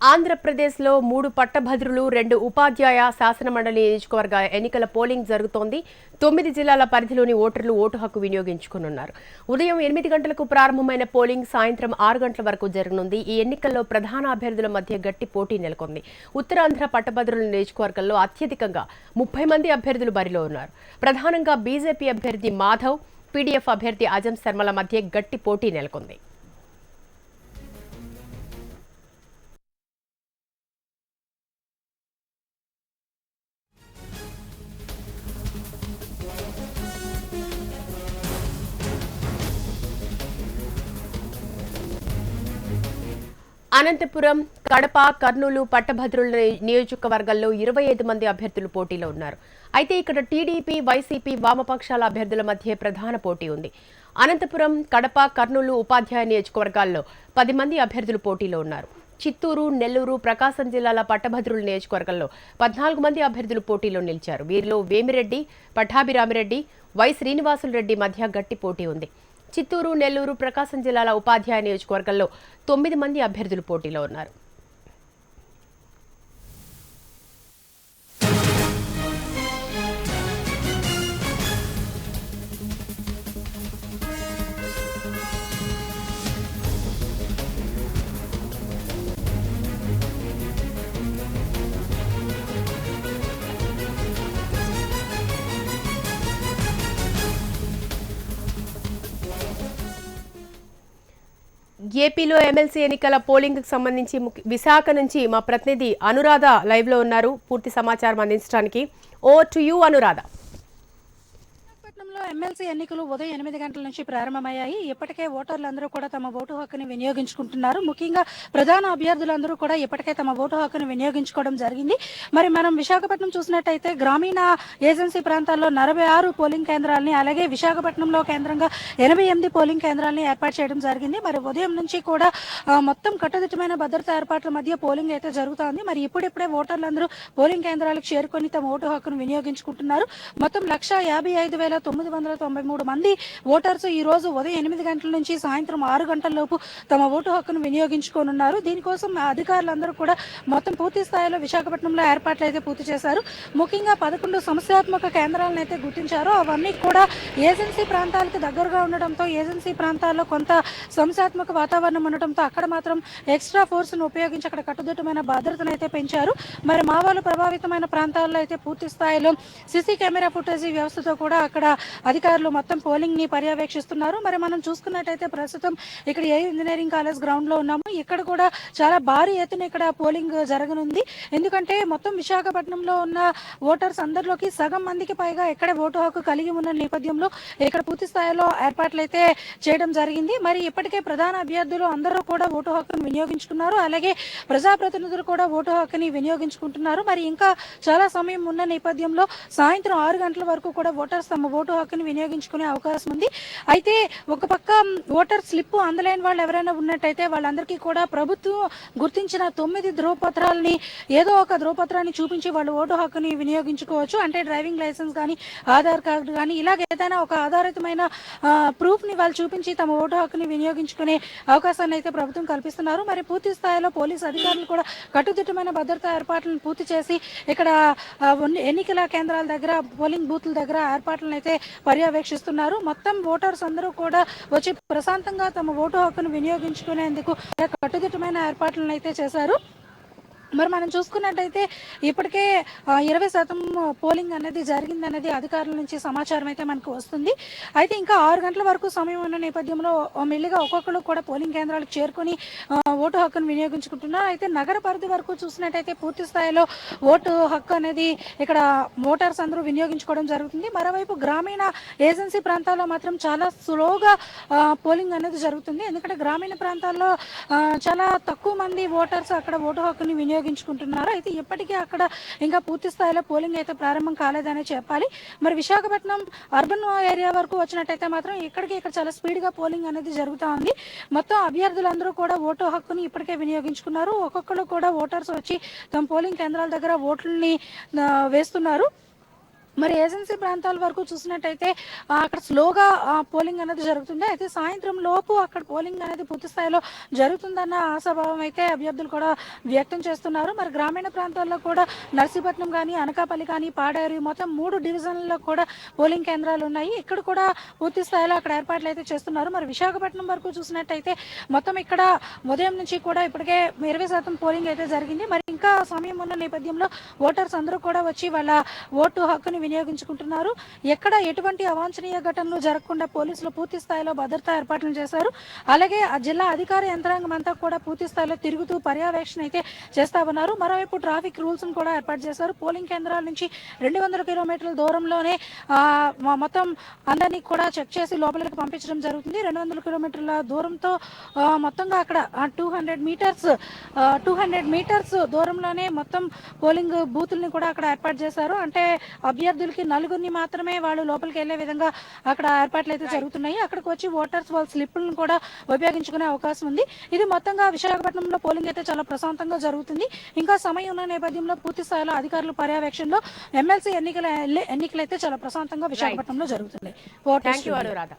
ఆంధ్రప్రదేశ్లో 3 పట్టభద్రులు 2 ఉపాధ్యాయ శాసనమండలి నియోజకవర్గ ఎన్నికల పోలింగ్ జరుగుతోంది. 9 జిల్లాల పరిధిలోని ఓటర్లు ఓటు హక్కు వినియోగించుకున్నారు. ఉదయం 8 గంటలకు ప్రారంభమైన పోలింగ్ సాయంత్రం 6 గంటల వరకు జరగనుంది. ఈ ఎన్నికల్లో ప్రధాన అభ్యర్థుల మధ్య గట్టి పోటీ నెలకొంది. ఉత్తరాంధ్ర పట్టభద్రుల నియోజకవర్గంలో అత్యధికంగా 30 మంది అభ్యర్థులు బరిలో ఉన్నారు. ప్రధానంగా బీజేపీ అభ్యర్థి మాధవ్, పీడీఎఫ్ అభ్యర్థి అజం శర్మల మధ్య గట్టి పోటీ నెలకొంది. అనంతపురం, కడప, కర్నూలు పట్టభద్రుల నియోజకవర్గాల్లో 25 మంది అభ్యర్థులు పోటీలో ఉన్నారు. అయితే ఇక్కడ టీడీపీ, వైసీపీ, వామపక్షాల అభ్యర్థుల మధ్య ప్రధాన పోటీ ఉంది. అనంతపురం, కడప, కర్నూలు ఉపాధ్యాయ నియోజకవర్గాల్లో 10 మంది అభ్యర్థులు పోటీలో ఉన్నారు. చిత్తూరు, నెల్లూరు, ప్రకాశం జిల్లాల పట్టభద్రుల నియోజకవర్గంలో 14 మంది అభ్యర్థులు పోటీలో నిలిచారు. వీరిలో వేమిరెడ్డి, పట్టాభిరామిరెడ్డి, వై శ్రీనివాసులు రెడ్డి మధ్య గట్టి పోటీ ఉంది. చిత్తూరు, నెల్లూరు, ప్రకాశం జిల్లాల ఉపాధ్యాయ నియోజకవర్గంలో 9 మంది అభ్యర్థులు పోటీలో ఉన్నారు. ఏపీలో ఎమ్మెల్సీ ఎన్నికల పోలింగ్ కు సంబంధించి విశాఖ నుంచి మా ప్రతినిధి అనురాధ లైవ్ లో ఉన్నారు పూర్తి సమాచారం అందించడానికి. Over to you Anuradha. విశాఖపట్నంలో ఎమ్మెల్సీ ఎన్నికలు ఉదయం 8 గంటల నుంచి ప్రారంభమయ్యాయి. ఇప్పటికే ఓటర్లందరూ కూడా తమ ఓటు హక్కుని వినియోగించుకుంటున్నారు. ముఖ్యంగా ప్రధాన అభ్యర్థులందరూ కూడా ఇప్పటికే తమ ఓటు హక్కుని వినియోగించుకోవడం జరిగింది. మరి మనం విశాఖపట్నం చూసినట్టయితే గ్రామీణ ఏజెన్సీ ప్రాంతాల్లో 46 పోలింగ్ కేంద్రాలని, అలాగే విశాఖపట్నంలో కేంద్రంగా 88 పోలింగ్ కేంద్రాలని ఏర్పాటు చేయడం జరిగింది. మరి ఉదయం నుంచి కూడా మొత్తం కట్టుదిట్టమైన భద్రతా ఏర్పాట్ల మధ్య పోలింగ్ అయితే జరుగుతోంది. మరి ఇప్పుడిప్పుడే ఓటర్లందరూ పోలింగ్ కేంద్రాలకు చేరుకొని తమ ఓటు హక్కును వినియోగించుకుంటున్నారు. మొత్తం 1,55,993 మంది ఓటర్స్ ఈ రోజు ఉదయం 8 గంటల నుంచి సాయంత్రం 6 గంటల లోపు తమ ఓటు హక్కును వినియోగించుకోనున్నారు. దీనికోసం అధికారులందరూ కూడా మొత్తం పూర్తి స్థాయిలో విశాఖపట్నంలో ఏర్పాట్లు అయితే పూర్తి చేశారు. ముఖ్యంగా 11 సమస్యాత్మక కేంద్రాలను అయితే గుర్తించారు. అవన్నీ కూడా ఏజెన్సీ ప్రాంతాలకు దగ్గరగా ఉండడంతో, ఏజెన్సీ ప్రాంతాల్లో కొంత సమస్యాత్మక వాతావరణం ఉండటంతో అక్కడ మాత్రం ఎక్స్ట్రా ఫోర్స్ను ఉపయోగించి అక్కడ కట్టుదిట్టమైన భద్రతను అయితే పెంచారు. మరి మావోలు ప్రభావితమైన ప్రాంతాల్లో అయితే పూర్తి స్థాయిలో సీసీ కెమెరా ఫుటేజీ వ్యవస్థతో కూడా అక్కడ అధికారులు మొత్తం పోలింగ్ ని పర్యవేక్షిస్తున్నారు. మరి మనం చూసుకున్నట్టయితే ప్రస్తుతం ఇక్కడ ఏ ఇంజనీరింగ్ కాలేజ్ గ్రౌండ్ లో ఉన్నాము. ఇక్కడ కూడా చాలా భారీ ఎత్తున ఇక్కడ పోలింగ్ జరగనుంది. ఎందుకంటే మొత్తం విశాఖపట్నంలో ఉన్న ఓటర్స్ అందరిలోకి సగం మందికి పైగా ఎక్కడ ఓటు హక్కు కలిగి ఉన్న నేపథ్యంలో ఇక్కడ పూర్తి స్థాయిలో ఏర్పాట్లు అయితే చేయడం జరిగింది. మరి ఇప్పటికే ప్రధాన అభ్యర్థులు అందరూ కూడా ఓటు హక్కును వినియోగించుకున్నారు. అలాగే ప్రజాప్రతినిధులు కూడా ఓటు హక్కుని వినియోగించుకుంటున్నారు. మరి ఇంకా చాలా సమయం ఉన్న నేపథ్యంలో సాయంత్రం 6 గంటల వరకు కూడా ఓటర్స్ తమ ఓటు హక్కుని వినియోగించుకునే అవకాశం ఉంది. అయితే ఒక పక్క ఓటర్ స్లిప్ అందలేని వాళ్ళు ఎవరైనా ఉన్నట్టయితే వాళ్ళందరికీ కూడా ప్రభుత్వం గుర్తించిన 9 ధ్రువపత్రాలని, ఏదో ఒక ధ్రువపత్రాన్ని చూపించి వాళ్ళు ఓటు హక్కుని వినియోగించుకోవచ్చు. అంటే డ్రైవింగ్ లైసెన్స్ కానీ, ఆధార్ కార్డు కానీ, ఇలాగ ఏదైనా ఒక ఆధారితమైన ప్రూఫ్ ని వాళ్ళు చూపించి తమ ఓటు హక్కుని వినియోగించుకునే అవకాశాన్ని అయితే ప్రభుత్వం కల్పిస్తున్నారు. మరి పూర్తి స్థాయిలో పోలీసు అధికారులు కూడా కట్టుదిట్టమైన భద్రతా ఏర్పాట్లను పూర్తి చేసి ఇక్కడ ఎన్నికల కేంద్రాల దగ్గర, పోలింగ్ బూత్ల దగ్గర ఏర్పాట్లను అయితే పర్యవేక్షిస్తున్నారు. మొత్తం ఓటర్స్ అందరూ కూడా వచ్చి ప్రశాంతంగా తమ ఓటు హక్కును వినియోగించుకునేందుకు కట్టుదిట్టమైన ఏర్పాట్లను అయితే చేశారు. మరి మనం చూసుకున్నట్టయితే ఇప్పటికే 20% పోలింగ్ అనేది జరిగిందనేది అధికారుల నుంచి సమాచారం అయితే మనకు వస్తుంది. అయితే ఇంకా 6 గంటల వరకు సమయం ఉన్న నేపథ్యంలో మెల్లిగా ఒక్కొక్కరు కూడా పోలింగ్ కేంద్రాలకు చేరుకొని ఓటు హక్కును వినియోగించుకుంటున్నారు. అయితే నగర పరిధి వరకు చూసినట్టయితే పూర్తి స్థాయిలో ఓటు హక్కు అనేది ఇక్కడ ఓటర్స్ అందరూ వినియోగించుకోవడం జరుగుతుంది. మరోవైపు గ్రామీణ ఏజెన్సీ ప్రాంతాల్లో మాత్రం చాలా స్లోగా పోలింగ్ అనేది జరుగుతుంది. ఎందుకంటే గ్రామీణ ప్రాంతాల్లో చాలా తక్కువ మంది ఓటర్స్ అక్కడ ఓటు హక్కుని వినియోగించుకుంటున్నారు. అయితే ఇప్పటికీ అక్కడ ఇంకా పూర్తి స్థాయిలో పోలింగ్ అయితే ప్రారంభం కాలేదనే చెప్పాలి. మరి విశాఖపట్నం అర్బన్ ఏరియా వరకు వచ్చినట్టయితే మాత్రం ఇక్కడ చాలా స్పీడ్ గా పోలింగ్ అనేది జరుగుతూ ఉంది. మొత్తం అభ్యర్థులందరూ కూడా ఓటు హక్కుని ఇప్పటికే వినియోగించుకున్నారు. ఒక్కొక్కరు కూడా ఓటర్స్ వచ్చి తమ పోలింగ్ కేంద్రాల దగ్గర ఓట్లని వేస్తున్నారు. మరి ఏజెన్సీ ప్రాంతాల వరకు చూసినట్టయితే అక్కడ స్లోగా పోలింగ్ అనేది జరుగుతుంది. అయితే సాయంత్రం లోపు అక్కడ పోలింగ్ అనేది పూర్తి స్థాయిలో జరుగుతుందన్న ఆశాభావం అయితే అభ్యర్థులు కూడా వ్యక్తం చేస్తున్నారు. మరి గ్రామీణ ప్రాంతాల్లో కూడా నర్సీపట్నం కానీ, అనకాపల్లి కానీ, పాడేరు మొత్తం 3 డివిజన్లలో కూడా పోలింగ్ కేంద్రాలు ఉన్నాయి. ఇక్కడ కూడా పూర్తి స్థాయిలో అక్కడ ఏర్పాట్లు అయితే చేస్తున్నారు. మరి విశాఖపట్నం వరకు చూసినట్టయితే మొత్తం ఇక్కడ ఉదయం నుంచి కూడా ఇప్పటికే 20% పోలింగ్ అయితే జరిగింది. మరి ఇంకా సమయం ఉన్న నేపథ్యంలో ఓటర్స్ అందరూ కూడా వచ్చి వాళ్ళ ఓటు హక్కుని వినియోగించుకుంటున్నారు. ఎక్కడ ఎటువంటి అవాంఛనీయ ఘటనలు జరగకుండా పోలీసులు పూర్తి స్థాయిలో భద్రతా ఏర్పాట్లు చేశారు. అలాగే ఆ జిల్లా అధికార యంత్రాంగం అంతా కూడా పూర్తి స్థాయిలో తిరుగుతూ పర్యవేక్షణ అయితే చేస్తా ఉన్నారు. మరోవైపు ట్రాఫిక్ రూల్స్ కూడా ఏర్పాటు చేశారు. పోలింగ్ కేంద్రాల నుంచి 200 కిలోమీటర్ల దూరంలోనే మొత్తం అందరినీ కూడా చెక్ చేసి లోపలికి పంపించడం జరుగుతుంది. 200 కిలోమీటర్ల దూరంతో మొత్తంగా అక్కడ 200 మీటర్స్ దూరంలోనే మొత్తం పోలింగ్ బూతుల్ని కూడా అక్కడ ఏర్పాటు చేశారు. అంటే అభ్యర్థులకి నలుగురిని మాత్రమే వాళ్ళు లోపలికి వెళ్లే విధంగా అక్కడ ఏర్పాట్లు అయితే జరుగుతున్నాయి. అక్కడికి వచ్చి ఓటర్స్ వాళ్ళ స్లిప్లను కూడా ఉపయోగించుకునే అవకాశం ఉంది. ఇది మొత్తంగా విశాఖపట్నంలో పోలింగ్ అయితే చాలా ప్రశాంతంగా జరుగుతుంది. ఇంకా సమయం ఉన్న నేపథ్యంలో పూర్తి స్థాయిలో అధికారుల పర్యవేక్షణలో ఎమ్మెల్సీ ఎన్నికలు అయితే చాలా ప్రశాంతంగా విశాఖపట్నంలో జరుగుతుంది. Thank you Anuradha.